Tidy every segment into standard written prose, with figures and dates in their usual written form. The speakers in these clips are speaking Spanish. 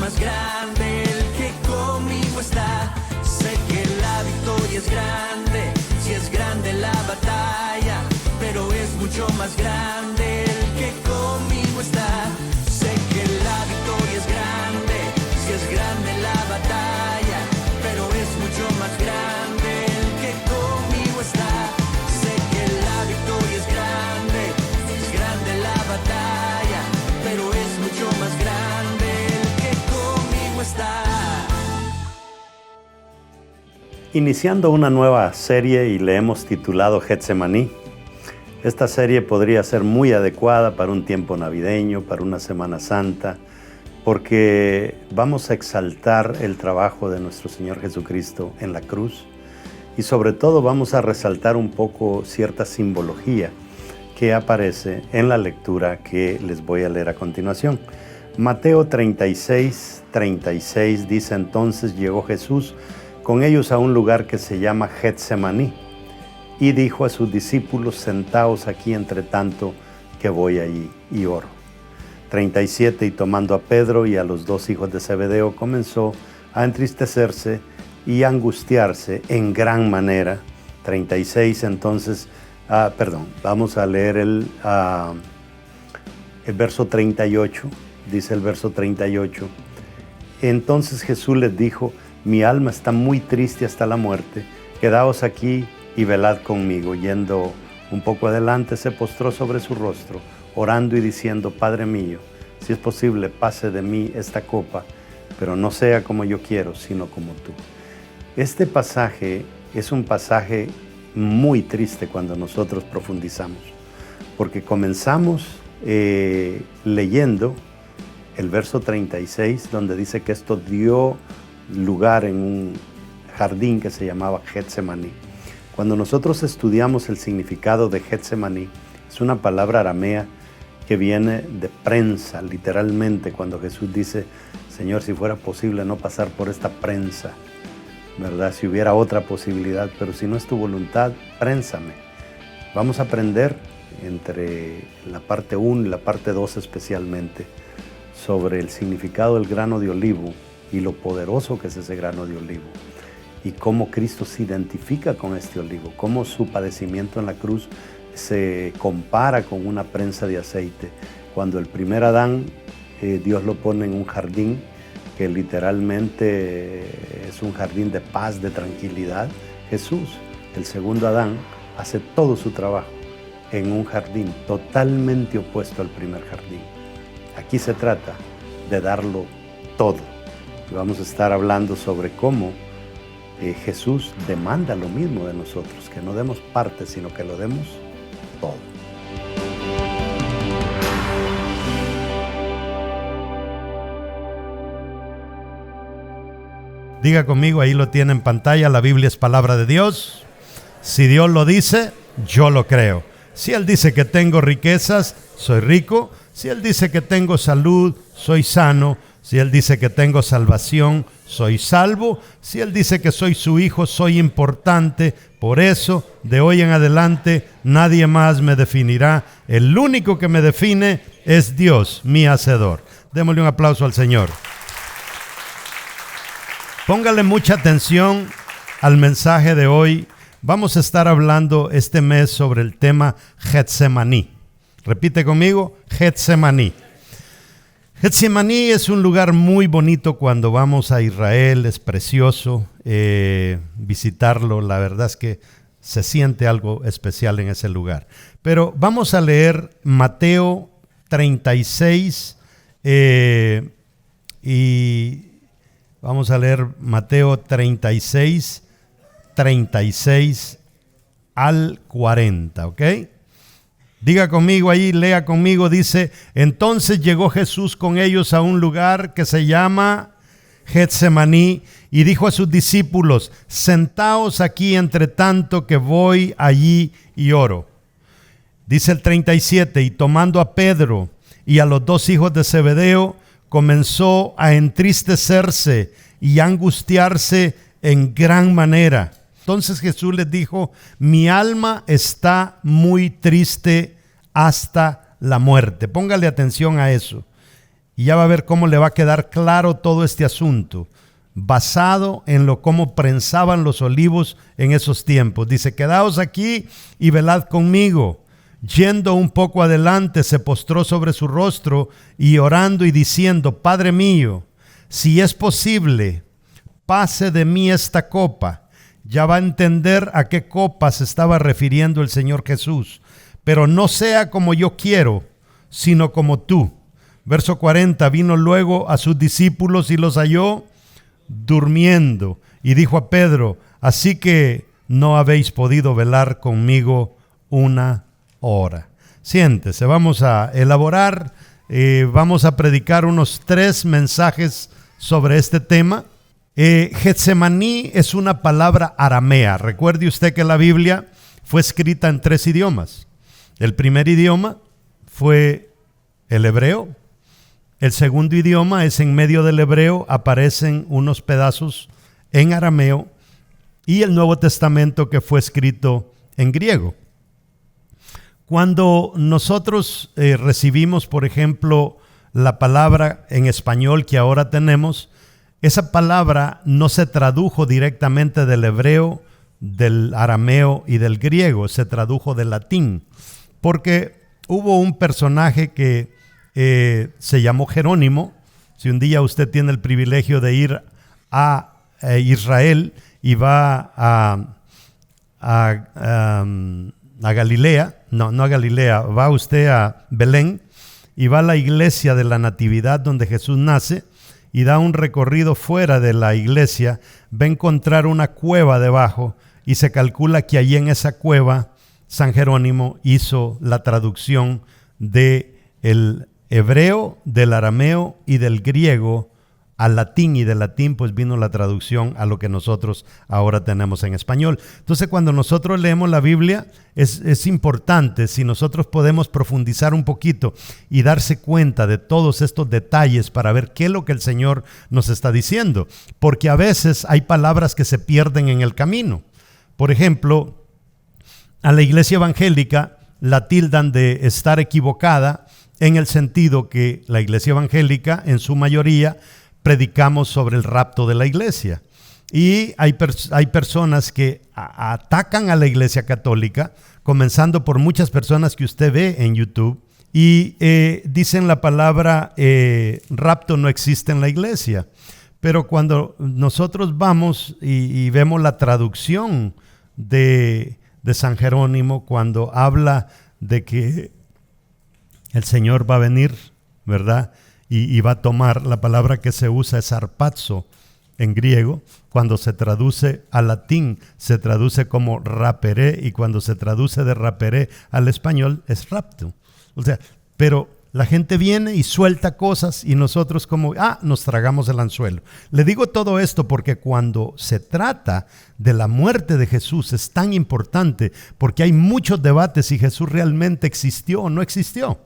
más grande el que conmigo está. Sé que la victoria es grande, si es grande la batalla, pero es mucho más grande el que conmigo está. Sé que la victoria es grande, si es grande la batalla, pero es mucho más grande el que conmigo está. Sé que la victoria es grande, si es grande la batalla, pero es mucho más grande el que conmigo está. Iniciando una nueva serie y le hemos titulado Getsemaní. Esta serie podría ser muy adecuada para un tiempo navideño, para una Semana Santa, porque vamos a exaltar el trabajo de nuestro Señor Jesucristo en la cruz y sobre todo vamos a resaltar un poco cierta simbología que aparece en la lectura que les voy a leer a continuación. Mateo 36:36 dice: entonces llegó Jesús con ellos a un lugar que se llama Getsemaní y dijo a sus discípulos: sentaos aquí entre tanto que voy allí y oro. 37 y tomando a Pedro y a los dos hijos de Zebedeo comenzó a entristecerse y angustiarse en gran manera. 36 entonces, vamos a leer el verso 38, dice el verso 38. Entonces Jesús les dijo: mi alma está muy triste hasta la muerte, quedaos aquí y velad conmigo. Yendo un poco adelante, se postró sobre su rostro, orando y diciendo: Padre mío, si es posible, pase de mí esta copa, pero no sea como yo quiero, sino como tú. Este pasaje es un pasaje muy triste cuando nosotros profundizamos, porque comenzamos leyendo el verso 36, donde dice que esto dio lugar en un jardín que se llamaba Getsemaní. Cuando nosotros estudiamos el significado de Getsemaní, es una palabra aramea que viene de prensa, literalmente, cuando Jesús dice: Señor, si fuera posible no pasar por esta prensa, ¿verdad? Si hubiera otra posibilidad, pero si no es tu voluntad, prénsame. Vamos a aprender entre la parte 1 y la parte 2 especialmente sobre el significado del grano de olivo y lo poderoso que es ese grano de olivo, y cómo Cristo se identifica con este olivo, cómo su padecimiento en la cruz se compara con una prensa de aceite. Cuando el primer Adán, Dios lo pone en un jardín que literalmente es un jardín de paz, de tranquilidad, Jesús, el segundo Adán, hace todo su trabajo en un jardín totalmente opuesto al primer jardín. Aquí se trata de darlo todo. Y vamos a estar hablando sobre cómo Jesús demanda lo mismo de nosotros, que no demos parte, sino que lo demos todo. Diga conmigo, ahí lo tiene en pantalla, la Biblia es palabra de Dios. Si Dios lo dice, yo lo creo. Si Él dice que tengo riquezas, soy rico. Si Él dice que tengo salud, soy sano. Si Él dice que tengo salvación, soy salvo. Si Él dice que soy su hijo, soy importante. Por eso, de hoy en adelante, nadie más me definirá. El único que me define es Dios, mi Hacedor. Démosle un aplauso al Señor. Póngale mucha atención al mensaje de hoy. Vamos a estar hablando este mes sobre el tema Getsemaní. Repite conmigo, Getsemaní. Getsemaní es un lugar muy bonito cuando vamos a Israel, es precioso visitarlo, la verdad es que se siente algo especial en ese lugar. Pero vamos a leer Mateo 36 y vamos a leer Mateo 36 al 40, ¿ok? Diga conmigo ahí, lea conmigo, dice: entonces llegó Jesús con ellos a un lugar que se llama Getsemaní y dijo a sus discípulos: sentaos aquí entre tanto que voy allí y oro. Dice el 37, y tomando a Pedro y a los dos hijos de Zebedeo, comenzó a entristecerse y angustiarse en gran manera. Entonces Jesús les dijo: mi alma está muy triste hasta la muerte. Póngale atención a eso. Y ya va a ver cómo le va a quedar claro todo este asunto, basado en cómo prensaban los olivos en esos tiempos. Dice, quedaos aquí y velad conmigo. Yendo un poco adelante, se postró sobre su rostro y orando y diciendo, Padre mío, si es posible, pase de mí esta copa. Ya va a entender a qué copa se estaba refiriendo el Señor Jesús. Pero no sea como yo quiero, sino como tú. Verso 40, vino luego a sus discípulos y los halló durmiendo. Y dijo a Pedro, así que no habéis podido velar conmigo una hora. Siéntese, vamos a elaborar, vamos a predicar unos 3 mensajes sobre este tema. Getsemaní es una palabra aramea. Recuerde usted que la Biblia fue escrita en 3 idiomas. El primer idioma fue el hebreo. El segundo idioma es en medio del hebreo, aparecen unos pedazos en arameo, y el Nuevo Testamento que fue escrito en griego. Cuando nosotros recibimos, por ejemplo, la palabra en español que ahora tenemos, esa palabra no se tradujo directamente del hebreo, del arameo y del griego, se tradujo del latín, porque hubo un personaje que se llamó Jerónimo. Si un día usted tiene el privilegio de ir a Israel y va a Galilea, no a Galilea, va usted a Belén y va a la iglesia de la Natividad donde Jesús nace y da un recorrido fuera de la iglesia, va a encontrar una cueva debajo y se calcula que allí en esa cueva San Jerónimo hizo la traducción del hebreo, del arameo y del griego al latín, y del latín pues vino la traducción a lo que nosotros ahora tenemos en español. Entonces cuando nosotros leemos la Biblia es importante si nosotros podemos profundizar un poquito y darse cuenta de todos estos detalles para ver qué es lo que el Señor nos está diciendo, porque a veces hay palabras que se pierden en el camino. Por ejemplo, a la iglesia evangélica la tildan de estar equivocada en el sentido que la iglesia evangélica en su mayoría predicamos sobre el rapto de la iglesia. Y hay personas que atacan a la iglesia católica, comenzando por muchas personas que usted ve en YouTube, y dicen la palabra rapto no existe en la iglesia. Pero cuando nosotros vamos y vemos la traducción de San Jerónimo, cuando habla de que el Señor va a venir, ¿verdad? Y va a tomar, la palabra que se usa es harpazo en griego, cuando se traduce al latín se traduce como raperé, y cuando se traduce de raperé al español es rapto. O sea, pero la gente viene y suelta cosas y nosotros como, nos tragamos el anzuelo. Le digo todo esto porque cuando se trata de la muerte de Jesús es tan importante, porque hay muchos debates si Jesús realmente existió o no existió.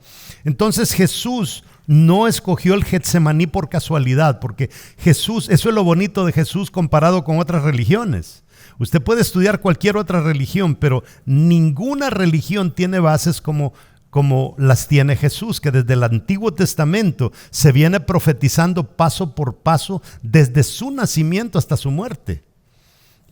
Entonces Jesús no escogió el Getsemaní por casualidad, porque Jesús, eso es lo bonito de Jesús comparado con otras religiones. Usted puede estudiar cualquier otra religión, pero ninguna religión tiene bases como las tiene Jesús, que desde el Antiguo Testamento se viene profetizando paso por paso desde su nacimiento hasta su muerte.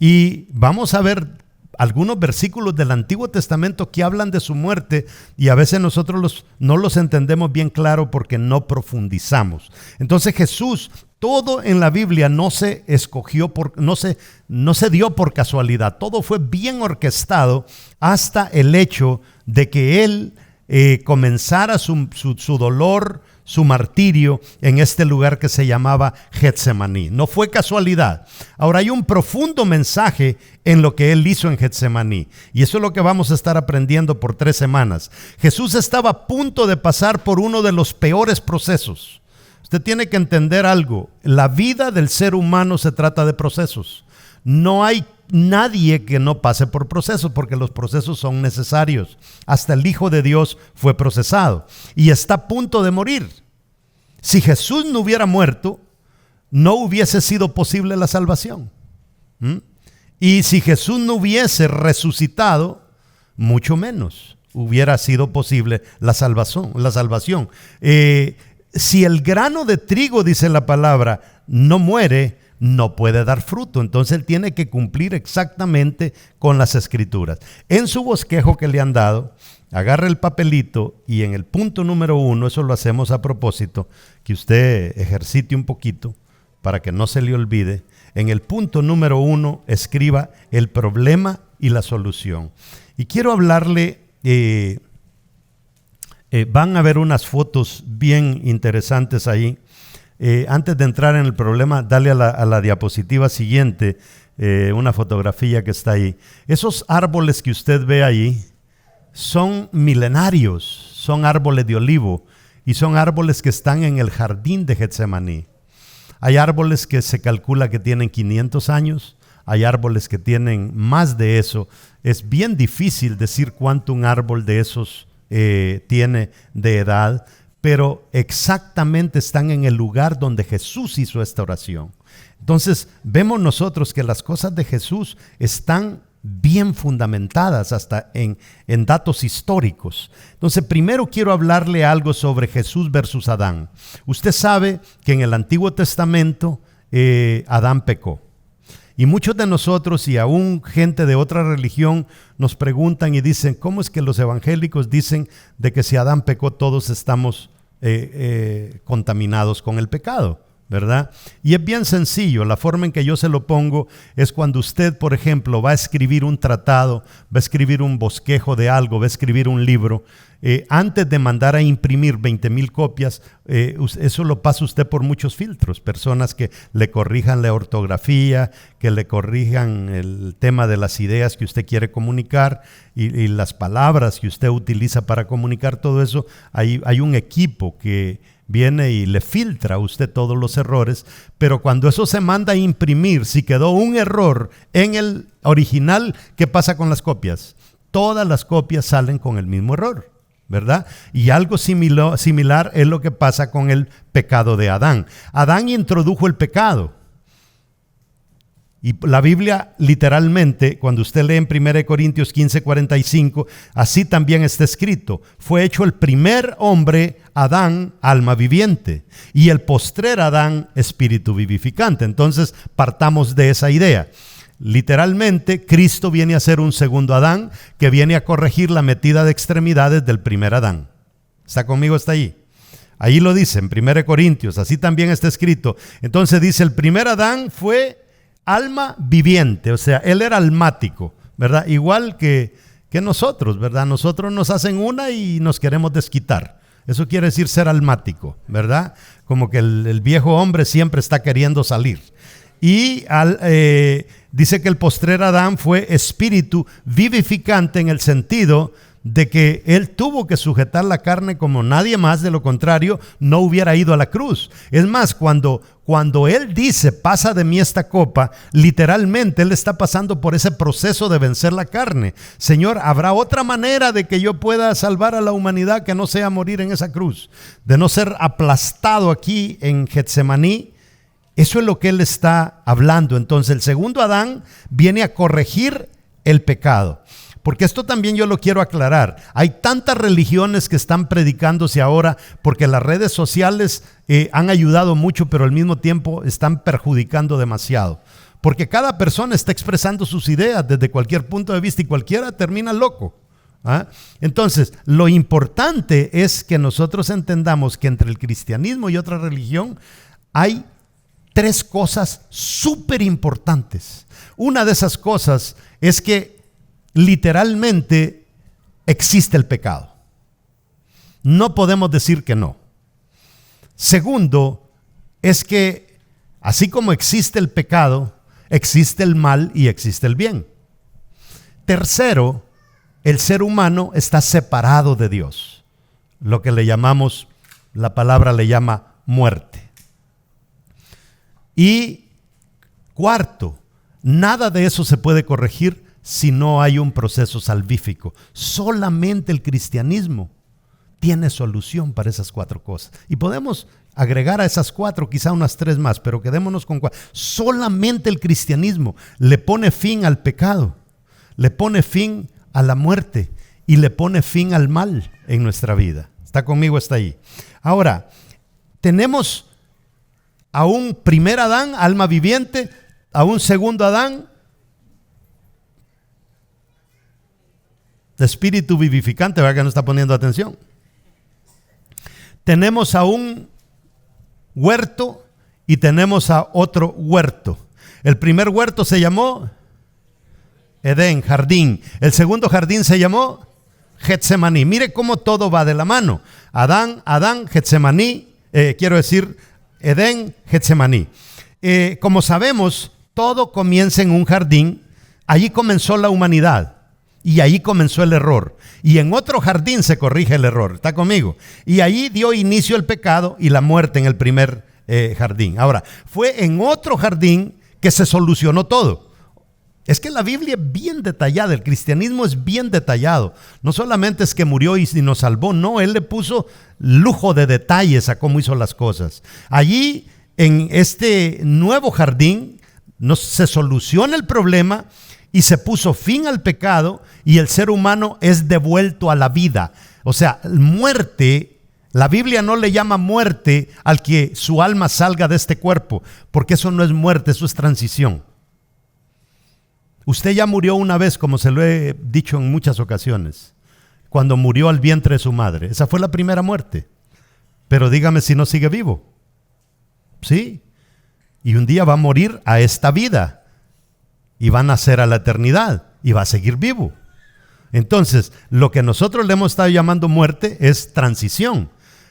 Y vamos a ver algunos versículos del Antiguo Testamento que hablan de su muerte, y a veces nosotros no los entendemos bien claro porque no profundizamos. Entonces Jesús, todo en la Biblia no se escogió, no se dio por casualidad, todo fue bien orquestado hasta el hecho de que Él comenzara su dolor, su martirio en este lugar que se llamaba Getsemaní. No fue casualidad. Ahora hay un profundo mensaje en lo que Él hizo en Getsemaní, y eso es lo que vamos a estar aprendiendo por 3 semanas. Jesús estaba a punto de pasar por uno de los peores procesos. Usted tiene que entender algo: la vida del ser humano se trata de procesos. No hay nadie que no pase por procesos, porque los procesos son necesarios. Hasta el Hijo de Dios fue procesado y está a punto de morir. Si Jesús no hubiera muerto, no hubiese sido posible la salvación. Y si Jesús no hubiese resucitado, mucho menos hubiera sido posible la salvación. si el grano de trigo, dice la palabra, no muere, no puede dar fruto. Entonces él tiene que cumplir exactamente con las escrituras. En su bosquejo que le han dado, agarra el papelito y en el punto número 1, eso lo hacemos a propósito, que usted ejercite un poquito para que no se le olvide. En el punto número 1 escriba el problema y la solución. Y quiero hablarle, van a ver unas fotos bien interesantes ahí. Antes de entrar en el problema, dale a la diapositiva siguiente una fotografía que está ahí. Esos árboles que usted ve ahí son milenarios, son árboles de olivo y son árboles que están en el jardín de Getsemaní. Hay árboles que se calcula que tienen 500 años, hay árboles que tienen más de eso. Es bien difícil decir cuánto un árbol de esos tiene de edad, pero exactamente están en el lugar donde Jesús hizo esta oración. Entonces vemos nosotros que las cosas de Jesús están bien fundamentadas hasta en datos históricos. Entonces primero quiero hablarle algo sobre Jesús versus Adán. Usted sabe que en el Antiguo Testamento Adán pecó. Y muchos de nosotros y aún gente de otra religión nos preguntan y dicen, ¿cómo es que los evangélicos dicen de que si Adán pecó todos estamos contaminados con el pecado? ¿Verdad? Y es bien sencillo. La forma en que yo se lo pongo es cuando usted, por ejemplo, va a escribir un tratado, va a escribir un bosquejo de algo, va a escribir un libro, antes de mandar a imprimir 20,000 copias, eso lo pasa usted por muchos filtros, personas que le corrijan la ortografía, que le corrijan el tema de las ideas que usted quiere comunicar y las palabras que usted utiliza para comunicar todo eso. Hay un equipo que viene y le filtra a usted todos los errores, pero cuando eso se manda a imprimir, si quedó un error en el original, ¿qué pasa con las copias? Todas las copias salen con el mismo error, ¿verdad? Y algo similar es lo que pasa con el pecado de Adán. Adán introdujo el pecado. Y la Biblia literalmente, cuando usted lee en 1 Corintios 15:45, así también está escrito: fue hecho el primer hombre, Adán, alma viviente, y el postrer Adán, espíritu vivificante. Entonces partamos de esa idea. Literalmente, Cristo viene a ser un segundo Adán que viene a corregir la metida de extremidades del primer Adán. ¿Está conmigo? ¿Está ahí? Ahí lo dice en 1 Corintios, así también está escrito. Entonces dice, el primer Adán fue alma viviente, o sea, él era almático, ¿verdad? Igual que nosotros, ¿verdad? Nosotros nos hacen una y nos queremos desquitar. Eso quiere decir ser almático, ¿verdad? Como que el viejo hombre siempre está queriendo salir. Y dice que el postrer Adán fue espíritu vivificante en el sentido de que él tuvo que sujetar la carne como nadie más, de lo contrario no hubiera ido a la cruz. Es más, cuando él dice, pasa de mí esta copa, literalmente él está pasando por ese proceso de vencer la carne. Señor, ¿habrá otra manera de que yo pueda salvar a la humanidad que no sea morir en esa cruz? De no ser aplastado aquí en Getsemaní. Eso es lo que él está hablando. Entonces el segundo Adán viene a corregir el pecado. Porque esto también yo lo quiero aclarar. Hay tantas religiones que están predicándose ahora porque las redes sociales han ayudado mucho, pero al mismo tiempo están perjudicando demasiado. Porque cada persona está expresando sus ideas desde cualquier punto de vista y cualquiera termina loco. ¿Ah? Entonces, lo importante es que nosotros entendamos que entre el cristianismo y otra religión hay tres cosas súper importantes. Una de esas cosas es que literalmente existe el pecado. No podemos decir que no. Segundo, es que así como existe el pecado, existe el mal y existe el bien. Tercero, el ser humano está separado de Dios. Lo que le llamamos, la palabra le llama muerte. Y cuarto, nada de eso se puede corregir si no hay un proceso salvífico. Solamente el cristianismo tiene solución para esas cuatro cosas. Y podemos agregar a esas cuatro quizá unas tres más, pero quedémonos con cuatro. Solamente el cristianismo le pone fin al pecado, le pone fin a la muerte y le pone fin al mal en nuestra vida. ¿Está conmigo? Está ahí. Ahora, tenemos a un primer Adán, alma viviente, a un segundo Adán, espíritu vivificante, ¿verdad que no está poniendo atención? Tenemos a un huerto y tenemos a otro huerto. El primer huerto se llamó Edén, jardín. El segundo jardín se llamó Getsemaní. Mire cómo todo va de la mano. Adán, Getsemaní, Edén, Getsemaní. Como sabemos, todo comienza en un jardín. Allí comenzó la humanidad y allí comenzó el error. Y en otro jardín se corrige el error. ¿Está conmigo? Y allí dio inicio el pecado y la muerte en el primer jardín. Ahora, fue en otro jardín que se solucionó todo. Es que la Biblia es bien detallada, el cristianismo es bien detallado. No solamente es que murió y nos salvó, no, Él le puso lujo de detalles a cómo hizo las cosas. Allí, en este nuevo jardín, se soluciona el problema y se puso fin al pecado y el ser humano es devuelto a la vida. O sea, muerte, la Biblia no le llama muerte al que su alma salga de este cuerpo, porque eso no es muerte, eso es transición. Usted ya murió una vez, como se lo he dicho en muchas ocasiones, cuando murió al vientre de su madre. Esa fue la primera muerte. Pero dígame si no sigue vivo. Sí. Y un día va a morir a esta vida y va a nacer a la eternidad y va a seguir vivo. Entonces, lo que nosotros le hemos estado llamando muerte es transición.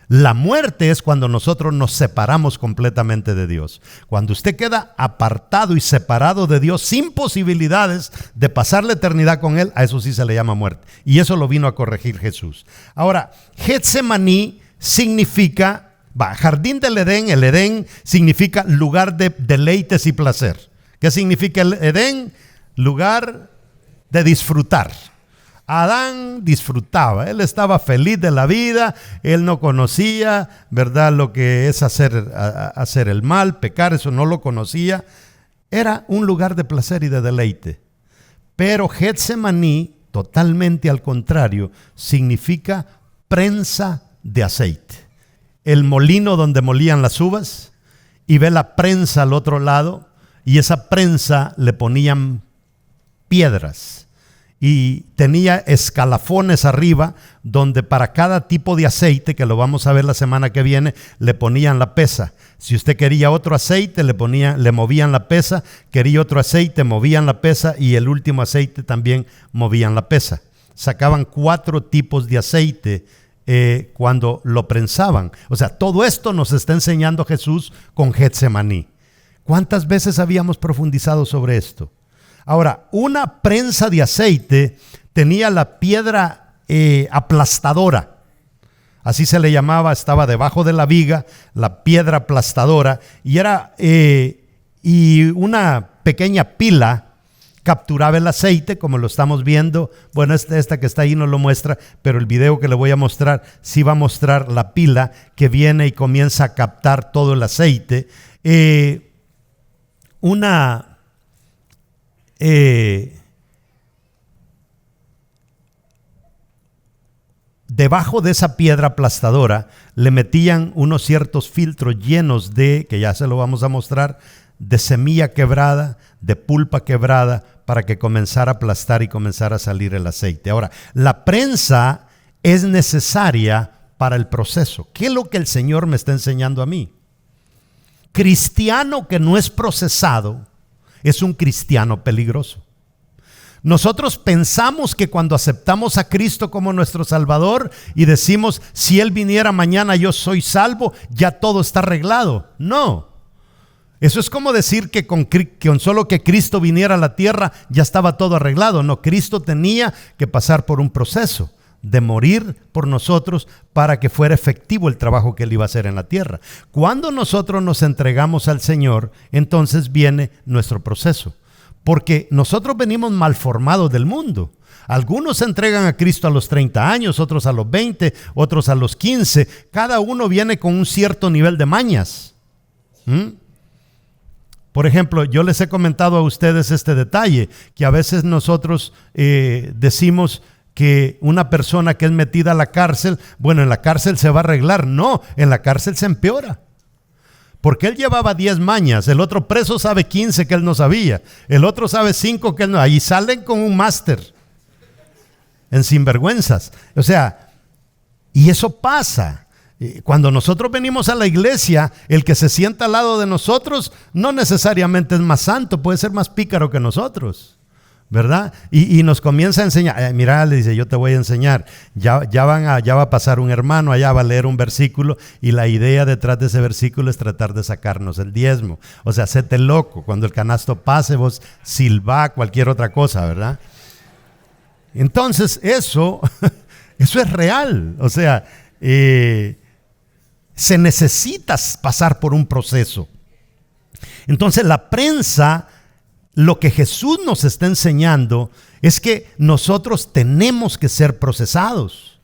La muerte es cuando nosotros nos separamos completamente de Dios. Cuando usted queda apartado y separado de Dios sin posibilidades de pasar la eternidad con Él, a eso sí se le llama muerte. Y eso lo vino a corregir Jesús. Ahora, Getsemaní significa, jardín del Edén, el Edén significa lugar de deleites y placer. ¿Qué significa el Edén? Lugar de disfrutar. Adán disfrutaba, él estaba feliz de la vida, él no conocía, ¿verdad?, lo que es hacer el mal, pecar, eso no lo conocía. Era un lugar de placer y de deleite. Pero Getsemaní, totalmente al contrario, significa prensa de aceite. El molino donde molían las uvas, y ve la prensa al otro lado, y esa prensa le ponían piedras. Y tenía escalafones arriba donde para cada tipo de aceite, que lo vamos a ver la semana que viene, le ponían la pesa. Si usted quería otro aceite, le movían la pesa. Quería otro aceite, movían la pesa. Y el último aceite también movían la pesa. Sacaban 4 tipos de aceite cuando lo prensaban. O sea, todo esto nos está enseñando Jesús con Getsemaní. ¿Cuántas veces habíamos profundizado sobre esto? Ahora, una prensa de aceite tenía la piedra aplastadora, así se le llamaba, estaba debajo de la viga, la piedra aplastadora, y una pequeña pila capturaba el aceite, como lo estamos viendo. Bueno, esta que está ahí no lo muestra, pero el video que le voy a mostrar sí va a mostrar la pila que viene y comienza a captar todo el aceite. Debajo de esa piedra aplastadora le metían unos ciertos filtros llenos de, que ya se lo vamos a mostrar, de semilla quebrada, de pulpa quebrada, para que comenzara a aplastar y comenzara a salir el aceite. Ahora, la prensa es necesaria para el proceso. ¿Qué es lo que el Señor me está enseñando a mí? Cristiano que no es procesado es un cristiano peligroso. Nosotros pensamos que cuando aceptamos a Cristo como nuestro Salvador y decimos, si Él viniera mañana yo soy salvo, ya todo está arreglado. No. Eso es como decir que con solo que Cristo viniera a la tierra ya estaba todo arreglado. No, Cristo tenía que pasar por un proceso de morir por nosotros para que fuera efectivo el trabajo que Él iba a hacer en la tierra. Cuando nosotros nos entregamos al Señor, entonces viene nuestro proceso, porque nosotros venimos mal formados del mundo. Algunos se entregan a Cristo a los 30 años, otros a los 20, otros a los 15. Cada uno viene con un cierto nivel de mañas. Por ejemplo, yo les he comentado a ustedes este detalle, que a veces nosotros decimos que una persona que es metida a la cárcel, bueno, en la cárcel se va a arreglar. No, en la cárcel se empeora. Porque él llevaba 10 mañas, el otro preso sabe 15 que él no sabía, el otro sabe 5 que él no. Ahí salen con un máster en sinvergüenzas. O sea, y eso pasa. Cuando nosotros venimos a la iglesia, el que se sienta al lado de nosotros no necesariamente es más santo, puede ser más pícaro que nosotros, ¿verdad? Y nos comienza a enseñar. Mira, le dice, yo te voy a enseñar. Ya va a pasar un hermano, allá va a leer un versículo, y la idea detrás de ese versículo es tratar de sacarnos el diezmo. O sea, séte loco. Cuando el canasto pase, vos silbá, cualquier otra cosa, ¿verdad? Entonces, eso es real. O sea, se necesita pasar por un proceso. Entonces la prensa, lo que Jesús nos está enseñando es que nosotros tenemos que ser procesados.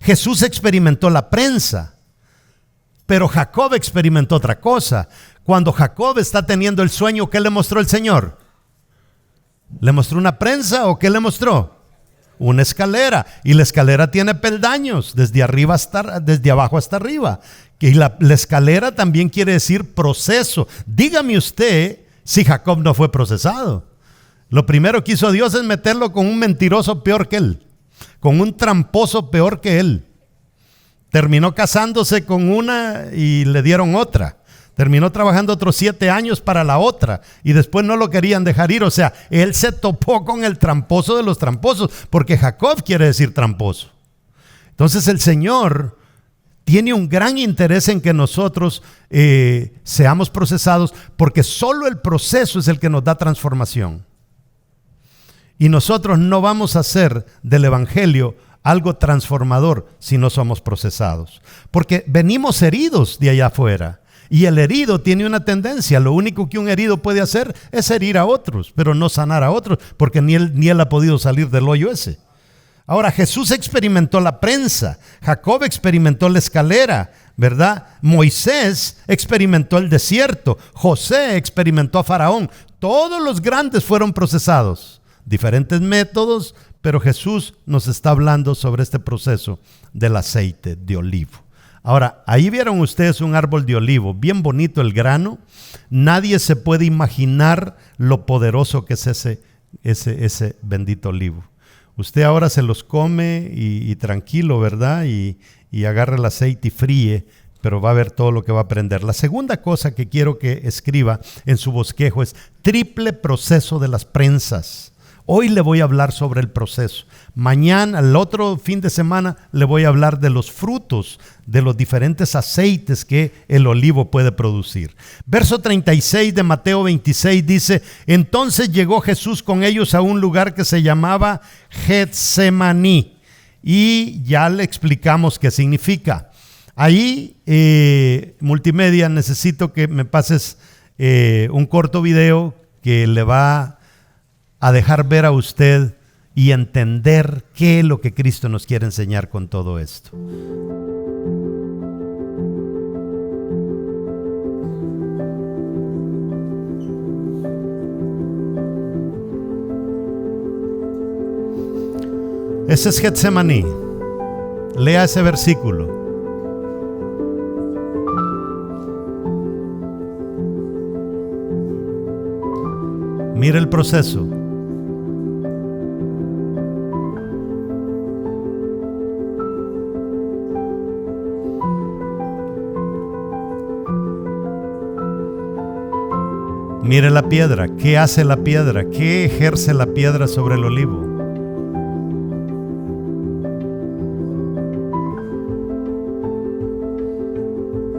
Jesús experimentó la prensa, pero Jacob experimentó otra cosa. Cuando Jacob está teniendo el sueño, ¿qué le mostró el Señor? ¿Le mostró una prensa o qué le mostró? Una escalera, y la escalera tiene peldaños desde abajo hasta arriba. Y la escalera también quiere decir proceso. Dígame usted si Jacob no fue procesado. Lo primero que hizo Dios es meterlo con un mentiroso peor que él, con un tramposo peor que él. Terminó casándose con una y le dieron otra. Terminó trabajando otros 7 años para la otra y después no lo querían dejar ir. O sea, él se topó con el tramposo de los tramposos, porque Jacob quiere decir tramposo. Entonces el Señor tiene un gran interés en que nosotros seamos procesados, porque solo el proceso es el que nos da transformación. Y nosotros no vamos a hacer del evangelio algo transformador si no somos procesados, porque venimos heridos de allá afuera. Y el herido tiene una tendencia, lo único que un herido puede hacer es herir a otros, pero no sanar a otros, porque ni él ha podido salir del hoyo ese. Ahora, Jesús experimentó la prensa, Jacob experimentó la escalera, ¿verdad? Moisés experimentó el desierto, José experimentó a Faraón. Todos los grandes fueron procesados, diferentes métodos, pero Jesús nos está hablando sobre este proceso del aceite de olivo. Ahora, ahí vieron ustedes un árbol de olivo, bien bonito el grano. Nadie se puede imaginar lo poderoso que es ese bendito olivo. Usted ahora se los come y tranquilo, ¿verdad? Y agarra el aceite y fríe, pero va a ver todo lo que va a aprender. La segunda cosa que quiero que escriba en su bosquejo es triple proceso de las prensas. Hoy le voy a hablar sobre el proceso. Mañana, el otro fin de semana, le voy a hablar de los frutos, de los diferentes aceites que el olivo puede producir. Verso 36 de Mateo 26 dice: entonces llegó Jesús con ellos a un lugar que se llamaba Getsemaní. Y ya le explicamos qué significa. Ahí, multimedia, necesito que me pases un corto video que le va a dejar ver a usted y entender qué es lo que Cristo nos quiere enseñar con todo esto. Ese es Getsemaní. Lea ese versículo. Mire el proceso. Mire la piedra. ¿Qué hace la piedra? ¿Qué ejerce la piedra sobre el olivo?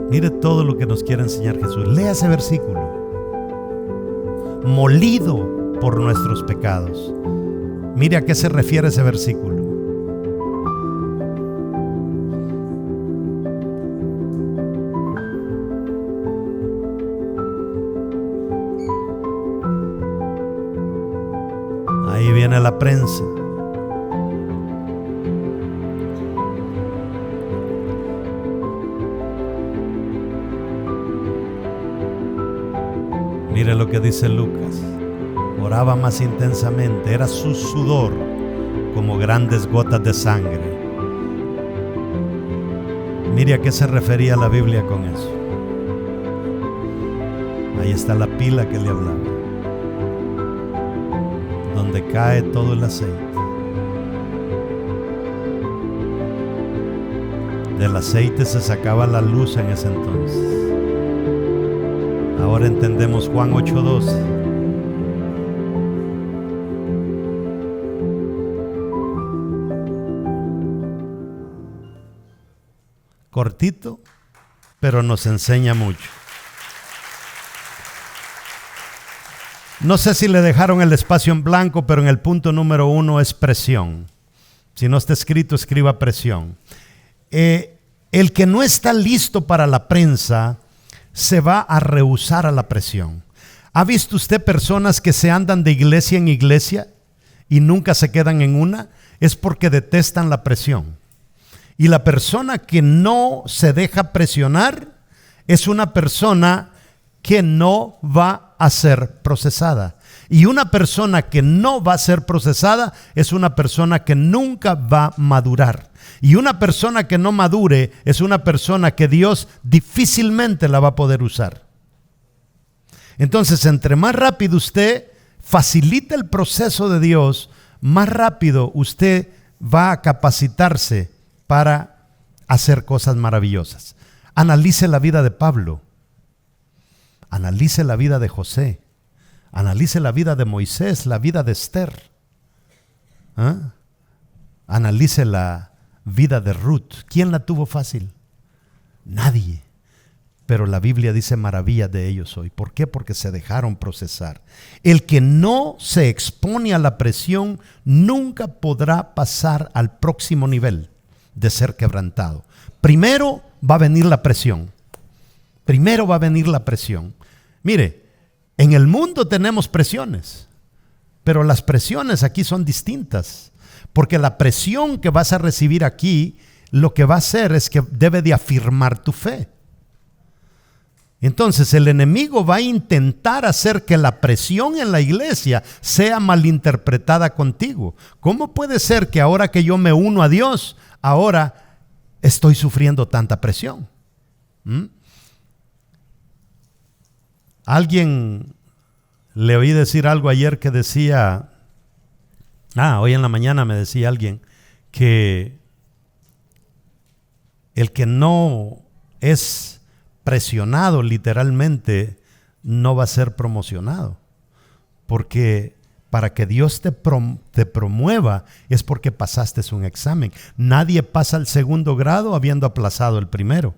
Mire todo lo que nos quiere enseñar Jesús. Lea ese versículo. Molido por nuestros pecados. Mire a qué se refiere ese versículo. Ahí viene la prensa. Mire lo que dice Lucas. Oraba más intensamente, era su sudor como grandes gotas de sangre. Mire a qué se refería la Biblia con eso. Ahí está la pila que le hablaba, donde cae todo el aceite. Del aceite se sacaba la luz en ese entonces. Ahora entendemos Juan 8:12. Cortito, pero nos enseña mucho. No sé si le dejaron el espacio en blanco, pero en el punto número 1 es presión. Si no está escrito, escriba presión. El que no está listo para la prensa se va a rehusar a la presión. ¿Ha visto usted personas que se andan de iglesia en iglesia y nunca se quedan en una? Es porque detestan la presión. Y la persona que no se deja presionar es una persona que no va a ser procesada. Y una persona que no va a ser procesada es una persona que nunca va a madurar. Y una persona que no madure es una persona que Dios difícilmente la va a poder usar. Entonces, entre más rápido usted facilita el proceso de Dios, más rápido usted va a capacitarse para hacer cosas maravillosas. Analice la vida de Pablo. Analice la vida de José. Analice la vida de Moisés, la vida de Esther. Analice la vida de Ruth. ¿Quién la tuvo fácil? Nadie. Pero la Biblia dice maravillas de ellos hoy. ¿Por qué? Porque se dejaron procesar. El que no se expone a la presión nunca podrá pasar al próximo nivel de ser quebrantado. Primero va a venir la presión. Primero va a venir la presión. Mire, en el mundo tenemos presiones, pero las presiones aquí son distintas, porque la presión que vas a recibir aquí, lo que va a hacer es que debe de afirmar tu fe. Entonces el enemigo va a intentar hacer que la presión en la iglesia sea malinterpretada contigo. ¿Cómo puede ser que ahora que yo me uno a Dios, ahora estoy sufriendo tanta presión? Alguien le oí decir algo ayer que decía, hoy en la mañana me decía alguien que el que no es presionado literalmente no va a ser promocionado, porque para que Dios te promueva es porque pasaste un examen. Nadie pasa el segundo grado habiendo aplazado el primero.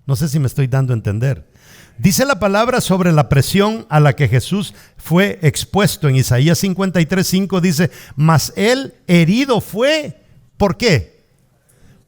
No sé si me estoy dando a entender. Dice la palabra sobre la presión a la que Jesús fue expuesto. En Isaías 53:5 dice, mas él herido fue, ¿por qué?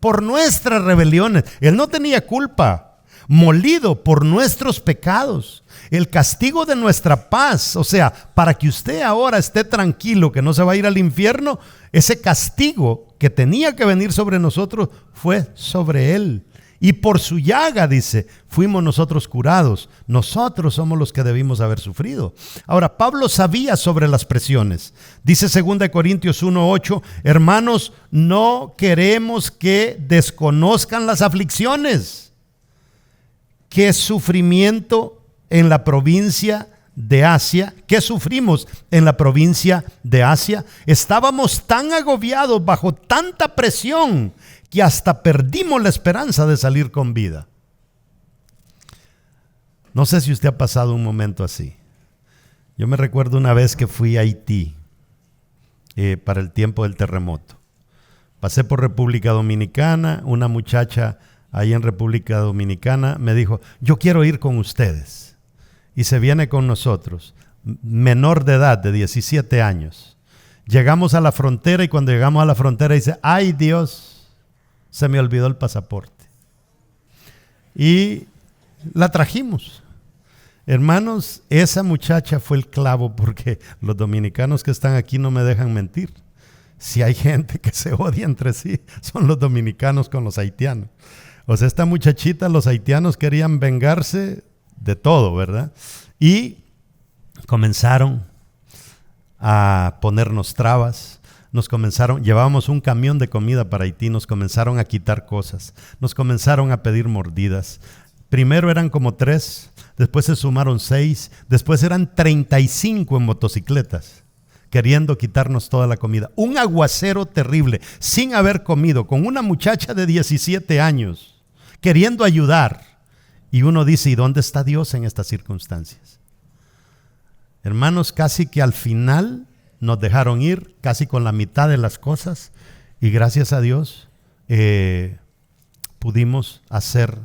Por nuestras rebeliones. Él no tenía culpa. Molido por nuestros pecados. El castigo de nuestra paz, o sea, para que usted ahora esté tranquilo, que no se va a ir al infierno, ese castigo que tenía que venir sobre nosotros fue sobre él. Y por su llaga, dice, fuimos nosotros curados. Nosotros somos los que debimos haber sufrido. Ahora, Pablo sabía sobre las presiones. Dice 2 Corintios 1:8, hermanos, no queremos que desconozcan las aflicciones, que sufrimiento en la provincia de Asia, que sufrimos en la provincia de Asia. Estábamos tan agobiados bajo tanta presión que hasta perdimos la esperanza de salir con vida. No sé si usted ha pasado un momento así. Yo me recuerdo una vez que fui a Haití para el tiempo del terremoto. Pasé por República Dominicana. Una muchacha ahí en República Dominicana me dijo, yo quiero ir con ustedes. Y se viene con nosotros, menor de edad, de 17 años. Llegamos a la frontera y cuando llegamos a la frontera dice, ay Dios, se me olvidó el pasaporte. Y la trajimos. Hermanos, esa muchacha fue el clavo, porque los dominicanos que están aquí no me dejan mentir. Si hay gente que se odia entre sí, son los dominicanos con los haitianos. O sea, esta muchachita, los haitianos querían vengarse de todo, ¿verdad? Y comenzaron a ponernos trabas. llevábamos un camión de comida para Haití, nos comenzaron a quitar cosas, nos comenzaron a pedir mordidas. Primero eran como 3, después se sumaron 6, después eran 35 en motocicletas, queriendo quitarnos toda la comida. Un aguacero terrible, sin haber comido, con una muchacha de 17 años, queriendo ayudar. Y uno dice, ¿y dónde está Dios en estas circunstancias? Hermanos, casi que al final nos dejaron ir, casi con la mitad de las cosas, y gracias a Dios pudimos hacer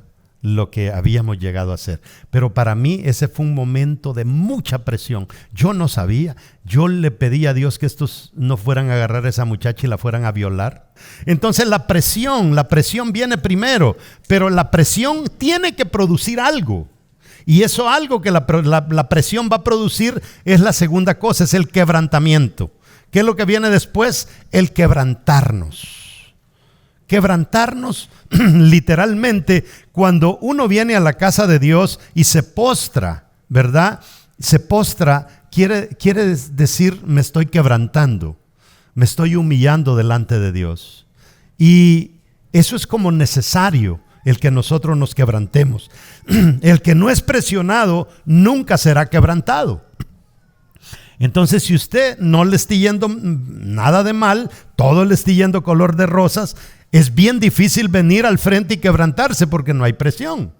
lo que habíamos llegado a hacer. Pero para mí ese fue un momento de mucha presión. Yo no sabía, yo le pedí a Dios que estos no fueran a agarrar a esa muchacha y la fueran a violar. Entonces la presión viene primero, pero la presión tiene que producir algo. Y eso algo que la presión va a producir es la segunda cosa, es el quebrantamiento. ¿Qué es lo que viene después? El quebrantarnos. Quebrantarnos literalmente cuando uno viene a la casa de Dios y se postra, ¿verdad? Se postra, quiere decir me estoy quebrantando, me estoy humillando delante de Dios. Y eso es como necesario, el que nosotros nos quebrantemos. El que no es presionado nunca será quebrantado. Entonces, si usted no le está yendo nada de mal, todo le está yendo color de rosas, es bien difícil venir al frente y quebrantarse porque no hay presión,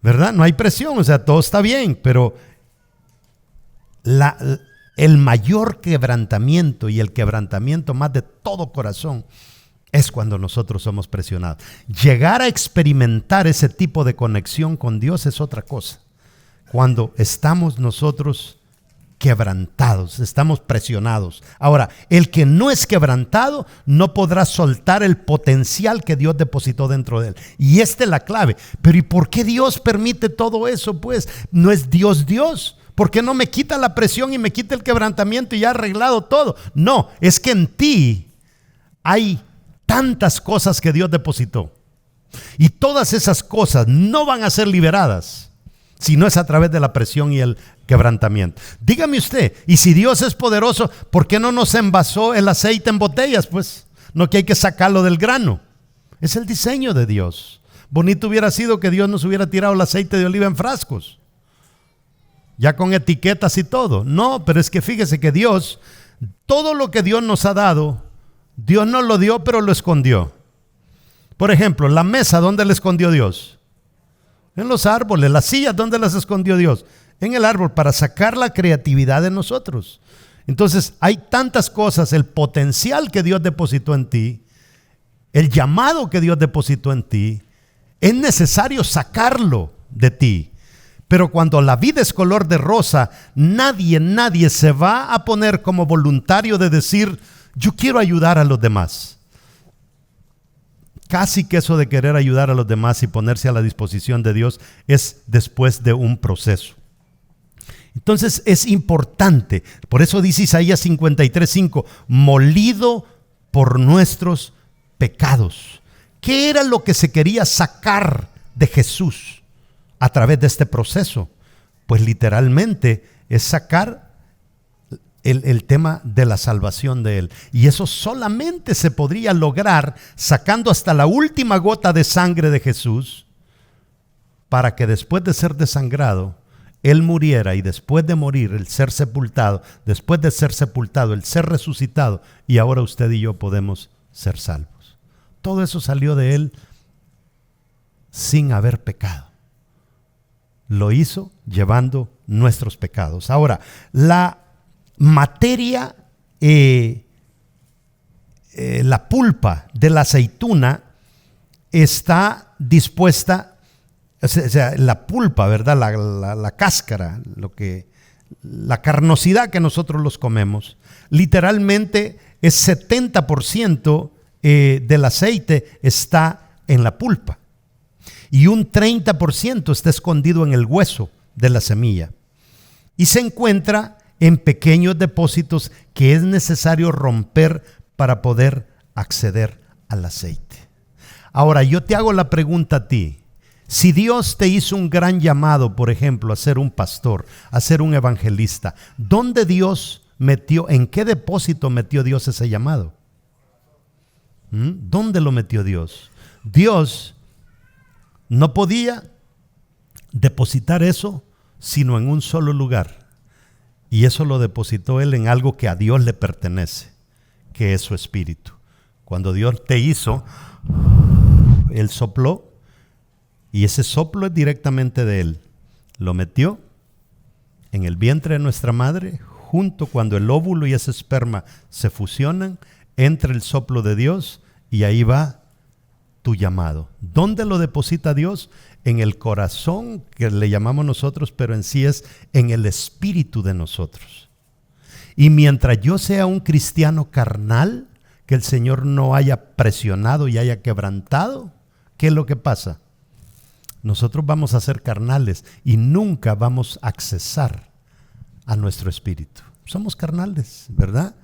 ¿verdad? No hay presión, o sea, todo está bien, pero el mayor quebrantamiento y el quebrantamiento más de todo corazón es cuando nosotros somos presionados. Llegar a experimentar ese tipo de conexión con Dios es otra cosa. Cuando estamos nosotros quebrantados, estamos presionados. Ahora, el que no es quebrantado no podrá soltar el potencial que Dios depositó dentro de él. Y esta es la clave. Pero ¿y por qué Dios permite todo eso? Pues no es Dios. ¿Por qué no me quita la presión y me quita el quebrantamiento y ya ha arreglado todo? No, es que en ti hay tantas cosas que Dios depositó. Y todas esas cosas no van a ser liberadas si no es a través de la presión y el quebrantamiento. Dígame usted, y si Dios es poderoso, ¿por qué no nos envasó el aceite en botellas? Pues no, que hay que sacarlo del grano. Es el diseño de Dios. Bonito hubiera sido que Dios nos hubiera tirado el aceite de oliva en frascos, ya con etiquetas y todo. No, pero es que fíjese que Dios, todo lo que Dios nos ha dado, Dios nos lo dio, pero lo escondió. Por ejemplo, la mesa, ¿dónde la escondió Dios? En los árboles. Las sillas, ¿dónde las escondió Dios? En el árbol, para sacar la creatividad de nosotros. Entonces, hay tantas cosas, el potencial que Dios depositó en ti, el llamado que Dios depositó en ti, es necesario sacarlo de ti. Pero cuando la vida es color de rosa, nadie se va a poner como voluntario de decir, yo quiero ayudar a los demás. Casi que eso de querer ayudar a los demás y ponerse a la disposición de Dios es después de un proceso. Entonces es importante, por eso dice Isaías 53:5, molido por nuestros pecados. ¿Qué era lo que se quería sacar de Jesús a través de este proceso? Pues literalmente es sacar el tema de la salvación de Él. Y eso solamente se podría lograr sacando hasta la última gota de sangre de Jesús, para que después de ser desangrado, Él muriera, y después de morir, el ser sepultado, después de ser sepultado, el ser resucitado, y ahora usted y yo podemos ser salvos. Todo eso salió de Él sin haber pecado. Lo hizo llevando nuestros pecados. Ahora, la materia, la pulpa de la aceituna está dispuesta, o sea, la pulpa, ¿verdad? La cáscara, la carnosidad que nosotros los comemos, literalmente es 70% del aceite está en la pulpa y un 30% está escondido en el hueso de la semilla y se encuentra en pequeños depósitos que es necesario romper para poder acceder al aceite. Ahora, yo te hago la pregunta a ti. Si Dios te hizo un gran llamado, por ejemplo, a ser un pastor, a ser un evangelista, ¿dónde Dios metió, en qué depósito metió Dios ese llamado? ¿Dónde lo metió Dios? Dios no podía depositar eso sino en un solo lugar. Y eso lo depositó Él en algo que a Dios le pertenece, que es su espíritu. Cuando Dios te hizo, Él sopló, y ese soplo es directamente de Él. Lo metió en el vientre de nuestra madre, junto cuando el óvulo y ese esperma se fusionan, entra el soplo de Dios y ahí va tu llamado. ¿Dónde lo deposita Dios? En el corazón, que le llamamos nosotros, pero en sí es en el espíritu de nosotros. Y mientras yo sea un cristiano carnal, que el Señor no haya presionado y haya quebrantado, ¿qué es lo que pasa? Nosotros vamos a ser carnales y nunca vamos a accesar a nuestro espíritu. Somos carnales, ¿verdad?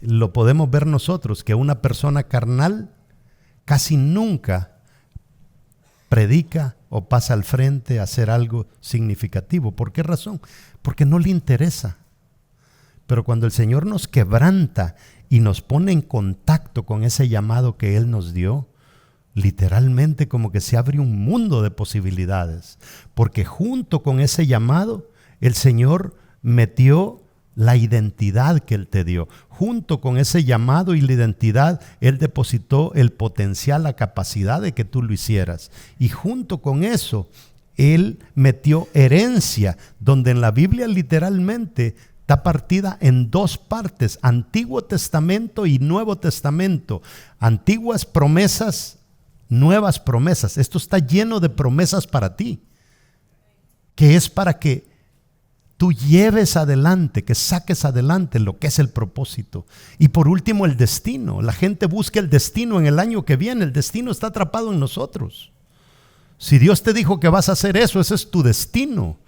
Lo podemos ver nosotros, que una persona carnal casi nunca predica o pasa al frente a hacer algo significativo. ¿Por qué razón? Porque no le interesa. Pero cuando el Señor nos quebranta y nos pone en contacto con ese llamado que Él nos dio, literalmente como que se abre un mundo de posibilidades. Porque junto con ese llamado, el Señor metió la identidad que Él te dio. Junto con ese llamado y la identidad, Él depositó el potencial, la capacidad de que tú lo hicieras. Y junto con eso, Él metió herencia, donde en la Biblia literalmente está partida en dos partes: Antiguo Testamento y Nuevo Testamento. Antiguas promesas, nuevas promesas. Esto está lleno de promesas para ti, que es para que tú lleves adelante, que saques adelante lo que es el propósito. Y por último, el destino. La gente busca el destino en el año que viene. El destino está atrapado en nosotros. Si Dios te dijo que vas a hacer eso, ese es tu destino.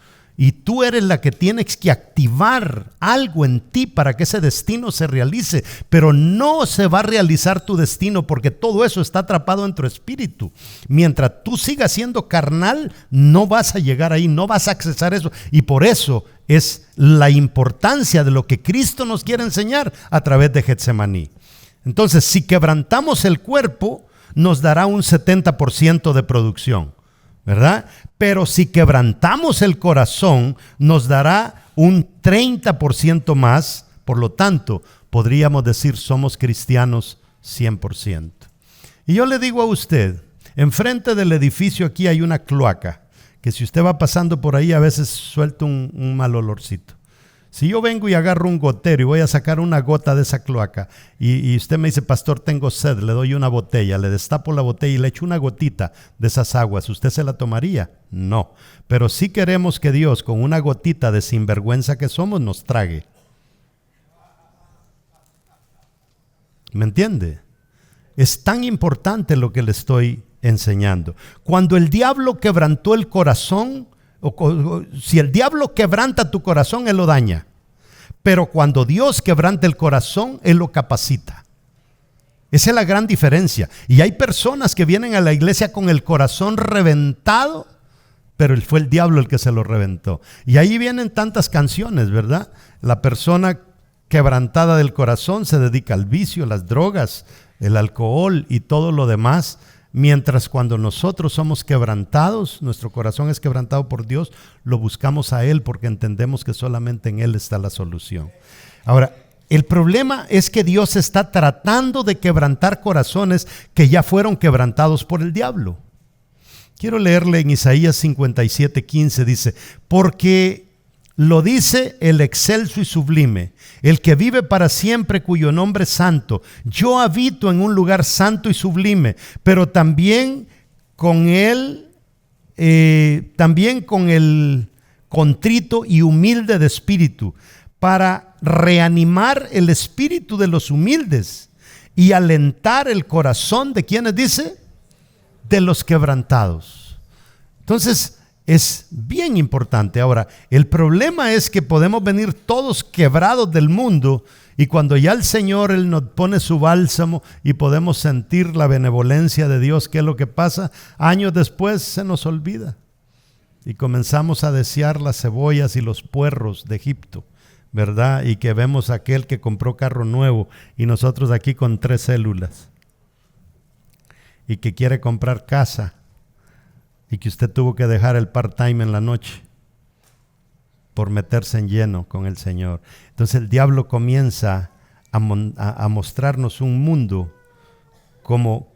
Y tú eres la que tienes que activar algo en ti para que ese destino se realice. Pero no se va a realizar tu destino porque todo eso está atrapado en tu espíritu. Mientras tú sigas siendo carnal, no vas a llegar ahí, no vas a accesar eso. Y por eso es la importancia de lo que Cristo nos quiere enseñar a través de Getsemaní. Entonces, si quebrantamos el cuerpo, nos dará un 70% de producción, ¿verdad? Pero si quebrantamos el corazón, nos dará un 30% más. Por lo tanto, podríamos decir somos cristianos 100%. Y yo le digo a usted, enfrente del edificio aquí hay una cloaca, que si usted va pasando por ahí a veces suelta un mal olorcito. Si yo vengo y agarro un gotero y voy a sacar una gota de esa cloaca y usted me dice, pastor, tengo sed, le doy una botella, le destapo la botella y le echo una gotita de esas aguas, ¿usted se la tomaría? No, pero sí queremos que Dios, con una gotita de sinvergüenza que somos, nos trague. ¿Me entiende? Es tan importante lo que le estoy enseñando. Cuando el diablo quebrantó el corazón, si el diablo quebranta tu corazón, él lo daña. Pero cuando Dios quebranta el corazón, Él lo capacita. Esa es la gran diferencia. Y hay personas que vienen a la iglesia con el corazón reventado, pero fue el diablo el que se lo reventó. Y ahí vienen tantas canciones, ¿verdad? La persona quebrantada del corazón se dedica al vicio, las drogas, el alcohol y todo lo demás. Mientras cuando nosotros somos quebrantados, nuestro corazón es quebrantado por Dios, lo buscamos a Él porque entendemos que solamente en Él está la solución. Ahora, el problema es que Dios está tratando de quebrantar corazones que ya fueron quebrantados por el diablo. Quiero leerle en Isaías 57:15, dice, porque lo dice el excelso y sublime, el que vive para siempre, cuyo nombre es santo. Yo habito en un lugar santo y sublime, pero también con el contrito y humilde de espíritu, para reanimar el espíritu de los humildes y alentar el corazón de quienes dice, de los quebrantados. Entonces, es bien importante. Ahora, el problema es que podemos venir todos quebrados del mundo y cuando ya el Señor Él nos pone su bálsamo y podemos sentir la benevolencia de Dios, ¿qué es lo que pasa? Años después se nos olvida y comenzamos a desear las cebollas y los puerros de Egipto, ¿verdad? Y que vemos a aquel que compró carro nuevo y nosotros aquí con 3 células. Y que quiere comprar casa y que usted tuvo que dejar el part-time en la noche por meterse en lleno con el Señor. Entonces el diablo comienza a mostrarnos un mundo como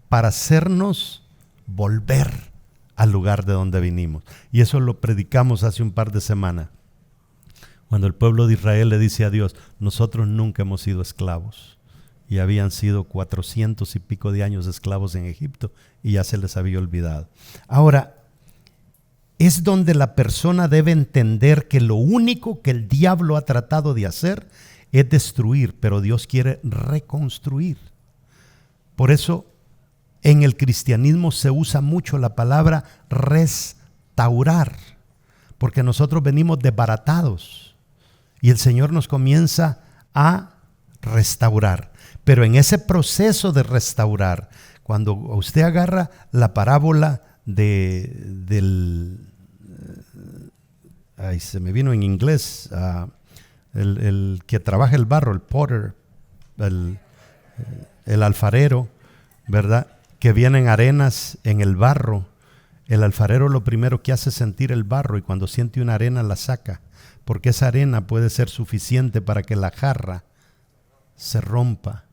para hacernos volver al lugar de donde vinimos. Y eso lo predicamos hace un par de semanas, cuando el pueblo de Israel le dice a Dios: nosotros nunca hemos sido esclavos. Y habían sido 400 y pico de años esclavos en Egipto y ya se les había olvidado. Ahora, es donde la persona debe entender que lo único que el diablo ha tratado de hacer es destruir, pero Dios quiere reconstruir. Por eso en el cristianismo se usa mucho la palabra restaurar, porque nosotros venimos desbaratados y el Señor nos comienza a restaurar. Pero en ese proceso de restaurar, cuando usted agarra la parábola se me vino en inglés, el que trabaja el barro, el potter, el alfarero, ¿verdad? Que vienen arenas en el barro. El alfarero lo primero que hace es sentir el barro, y cuando siente una arena la saca, porque esa arena puede ser suficiente para que la jarra se rompa.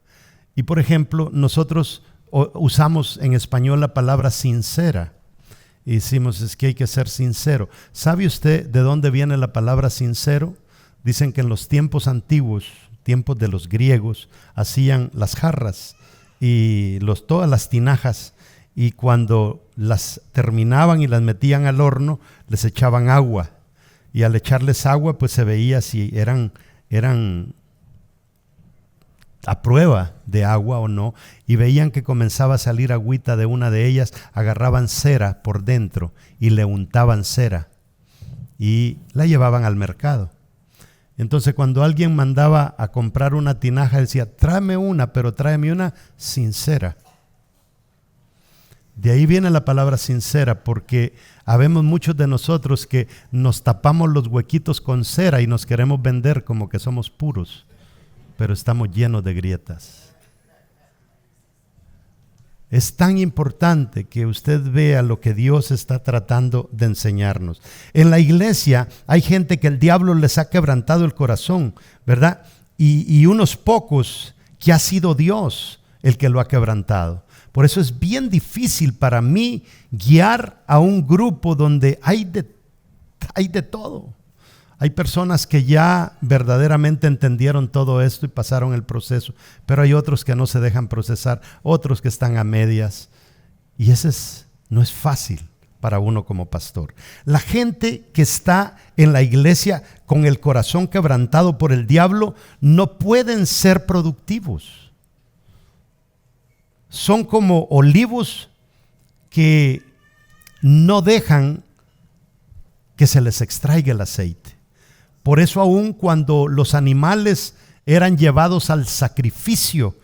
Y por ejemplo, nosotros usamos en español la palabra sincera. Y decimos, es que hay que ser sincero. ¿Sabe usted de dónde viene la palabra sincero? Dicen que en los tiempos antiguos, tiempos de los griegos, hacían las jarras y todas las tinajas, y cuando las terminaban y las metían al horno, les echaban agua, y al echarles agua pues se veía si eran a prueba de agua o no, y veían que comenzaba a salir agüita de una de ellas, agarraban cera por dentro y le untaban cera y la llevaban al mercado. Entonces cuando alguien mandaba a comprar una tinaja, decía: tráeme una, pero tráeme una sincera. De ahí viene la palabra sincera, porque habemos muchos de nosotros que nos tapamos los huequitos con cera y nos queremos vender como que somos puros, pero estamos llenos de grietas. Es tan importante que usted vea lo que Dios está tratando de enseñarnos. En la iglesia hay gente que el diablo les ha quebrantado el corazón, ¿verdad? Y unos pocos que ha sido Dios el que lo ha quebrantado. Por eso es bien difícil para mí guiar a un grupo donde hay de todo. Hay personas que ya verdaderamente entendieron todo esto y pasaron el proceso, pero hay otros que no se dejan procesar, otros que están a medias, y no es fácil para uno como pastor. La gente que está en la iglesia con el corazón quebrantado por el diablo no pueden ser productivos. Son como olivos que no dejan que se les extraiga el aceite. Por eso aún cuando los animales eran llevados al sacrificio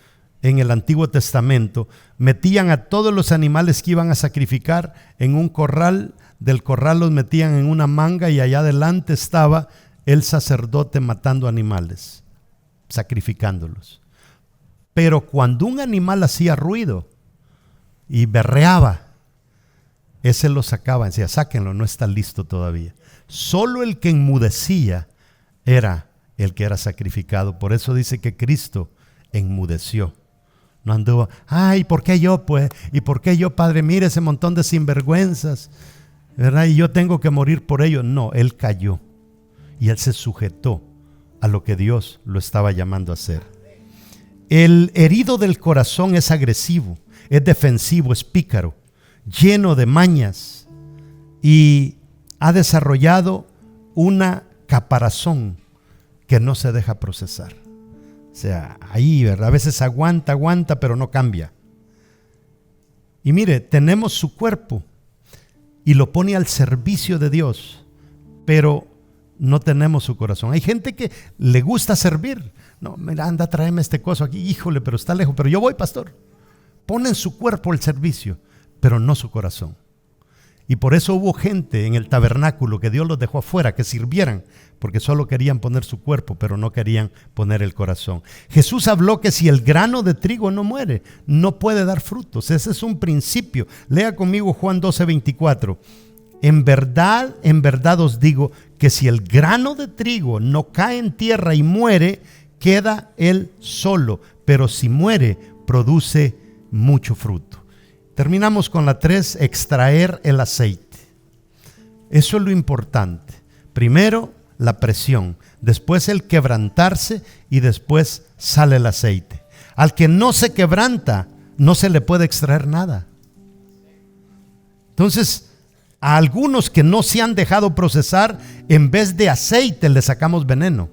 en el Antiguo Testamento, metían a todos los animales que iban a sacrificar en un corral, del corral los metían en una manga y allá adelante estaba el sacerdote matando animales, sacrificándolos. Pero cuando un animal hacía ruido y berreaba, ese lo sacaban, decía: sáquenlo, no está listo todavía. Solo el que enmudecía era el que era sacrificado. Por eso dice que Cristo enmudeció. No anduvo: ay, ¿por qué yo pues? ¿Y por qué yo, Padre? Mire ese montón de sinvergüenzas, ¿verdad? Y yo tengo que morir por ellos. No, Él cayó y Él se sujetó a lo que Dios lo estaba llamando a hacer. El herido del corazón es agresivo, es defensivo, es pícaro, lleno de mañas, y ha desarrollado una caparazón que no se deja procesar. O sea, ahí, ¿verdad? A veces aguanta, pero no cambia. Y mire, tenemos su cuerpo y lo pone al servicio de Dios, pero no tenemos su corazón. Hay gente que le gusta servir. No, mira, anda, tráeme este coso aquí. Híjole, pero está lejos. Pero yo voy, pastor. Ponen su cuerpo al servicio, pero no su corazón. Y por eso hubo gente en el tabernáculo que Dios los dejó afuera, que sirvieran, porque solo querían poner su cuerpo, pero no querían poner el corazón. Jesús habló que si el grano de trigo no muere, no puede dar frutos. Ese es un principio. Lea conmigo Juan 12:24. En verdad os digo que si el grano de trigo no cae en tierra y muere, queda él solo, pero si muere, produce mucho fruto. Terminamos con la 3, extraer el aceite. Eso es lo importante. Primero la presión, después el quebrantarse y después sale el aceite. Al que no se quebranta, no se le puede extraer nada. Entonces, a algunos que no se han dejado procesar, en vez de aceite le sacamos veneno,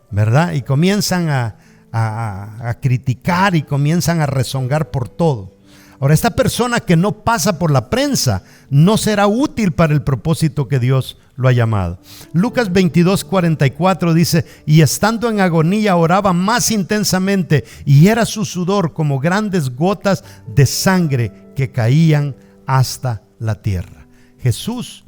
¿verdad? Y comienzan a criticar y comienzan a rezongar por todo. Ahora, esta persona que no pasa por la prensa no será útil para el propósito que Dios lo ha llamado. Lucas 22:44 dice: y estando en agonía oraba más intensamente, y era su sudor como grandes gotas de sangre que caían hasta la tierra. Jesús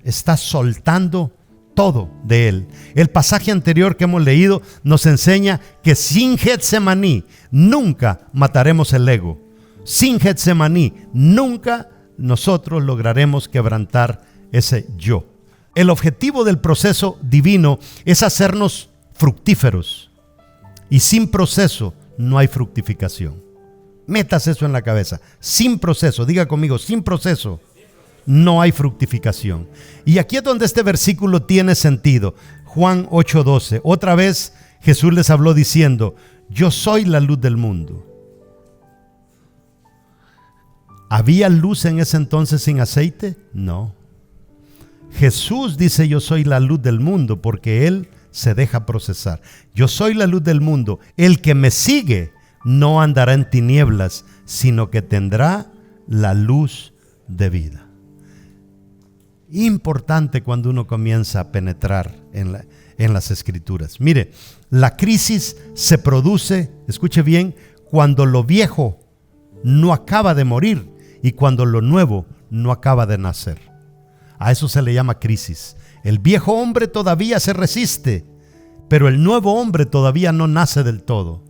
está soltando todo de él. El pasaje anterior que hemos leído nos enseña que sin Getsemaní nunca mataremos el ego. Sin Getsemaní nunca nosotros lograremos quebrantar ese yo. El objetivo del proceso divino es hacernos fructíferos, y sin proceso no hay fructificación. Metas eso en la cabeza. Sin proceso, diga conmigo, sin proceso no hay fructificación. Y aquí es donde este versículo tiene sentido. Juan 8:12. Otra vez Jesús les habló diciendo: yo soy la luz del mundo. ¿Había luz en ese entonces sin aceite? No. Jesús dice: yo soy la luz del mundo, porque Él se deja procesar. Yo soy la luz del mundo. El que me sigue no andará en tinieblas, sino que tendrá la luz de vida. Importante cuando uno comienza a penetrar en las Escrituras. Mire, la crisis se produce, escuche bien, cuando lo viejo no acaba de morir y cuando lo nuevo no acaba de nacer. A eso se le llama crisis. El viejo hombre todavía se resiste, pero el nuevo hombre todavía no nace del todo.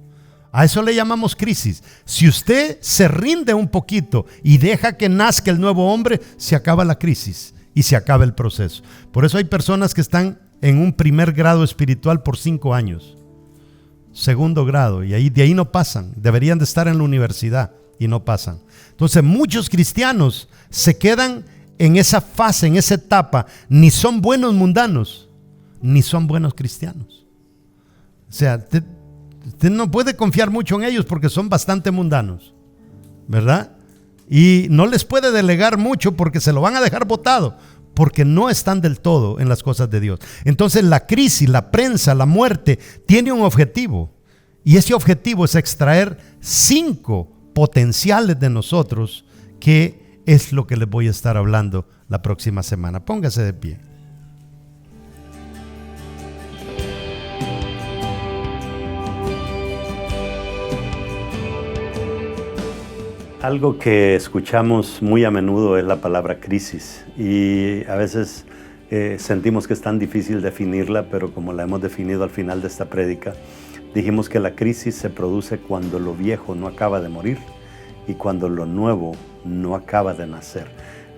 A eso le llamamos crisis. Si usted se rinde un poquito y deja que nazca el nuevo hombre, se acaba la crisis y se acaba el proceso. Por eso hay personas que están en un primer grado espiritual por 5 años, segundo grado, y de ahí no pasan. Deberían de estar en la universidad y no pasan. Entonces muchos cristianos se quedan en esa fase, en esa etapa. Ni son buenos mundanos, ni son buenos cristianos. O sea, usted no puede confiar mucho en ellos porque son bastante mundanos, ¿verdad? Y no les puede delegar mucho porque se lo van a dejar botado, porque no están del todo en las cosas de Dios. Entonces la crisis, la prensa, la muerte tiene un objetivo, y ese objetivo es extraer 5 potenciales de nosotros, que es lo que les voy a estar hablando la próxima semana. Póngase de pie. Algo que escuchamos muy a menudo es la palabra crisis, y a veces sentimos que es tan difícil definirla, pero como la hemos definido al final de esta prédica, dijimos que la crisis se produce cuando lo viejo no acaba de morir y cuando lo nuevo no acaba de nacer.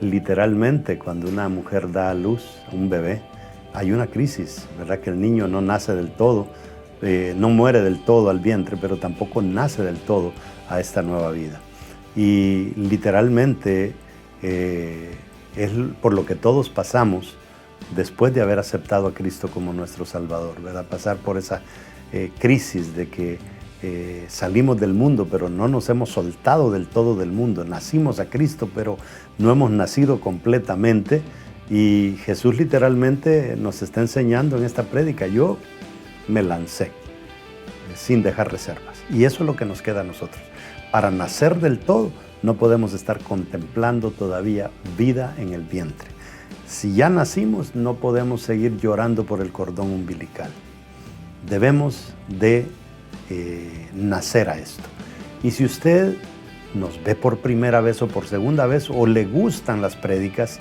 Literalmente, cuando una mujer da a luz a un bebé, hay una crisis, ¿verdad? Que el niño no nace del todo, no muere del todo al vientre, pero tampoco nace del todo a esta nueva vida. Y literalmente es por lo que todos pasamos después de haber aceptado a Cristo como nuestro Salvador, ¿verdad? Pasar por esa crisis de que salimos del mundo, pero no nos hemos soltado del todo del mundo. Nacimos a Cristo, pero no hemos nacido completamente. Y Jesús literalmente nos está enseñando en esta prédica: yo me lancé sin dejar reservas. Y eso es lo que nos queda a nosotros. Para nacer del todo, no podemos estar contemplando todavía vida en el vientre. Si ya nacimos, no podemos seguir llorando por el cordón umbilical. Debemos de nacer a esto. Y si usted nos ve por primera vez o por segunda vez, o le gustan las prédicas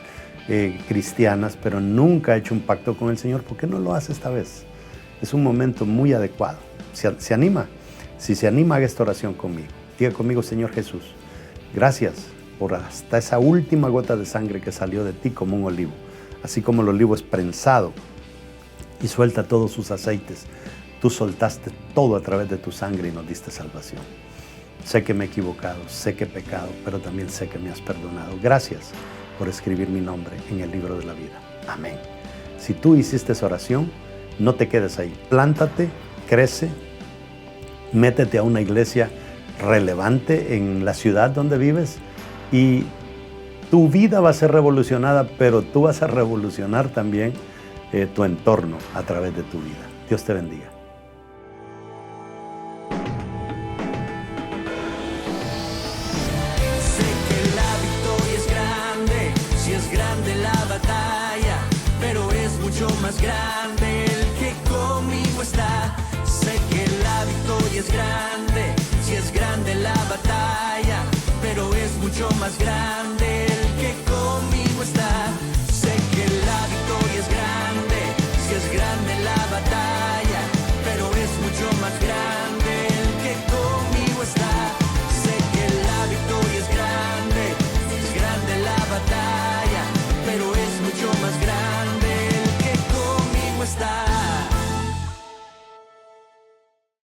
cristianas, pero nunca ha hecho un pacto con el Señor, ¿por qué no lo hace esta vez? Es un momento muy adecuado. ¿Se anima? Si se anima, haga esta oración conmigo. Diga conmigo: Señor Jesús, gracias por hasta esa última gota de sangre que salió de ti como un olivo. Así como el olivo es prensado y suelta todos sus aceites, tú soltaste todo a través de tu sangre y nos diste salvación. Sé que me he equivocado, sé que he pecado, pero también sé que me has perdonado. Gracias por escribir mi nombre en el libro de la vida. Amén. Si tú hiciste esa oración, no te quedes ahí. Plántate, crece, métete a una iglesia relevante en la ciudad donde vives y tu vida va a ser revolucionada, pero tú vas a revolucionar también tu entorno a través de tu vida. Dios te bendiga. Sé que la victoria es grande, si es grande la batalla, pero es mucho más grande el que conmigo está. Sé que la victoria es grande, si es grande la batalla, pero es mucho más grande el que conmigo está. Sé que la victoria es grande, si es grande la batalla, pero es mucho más grande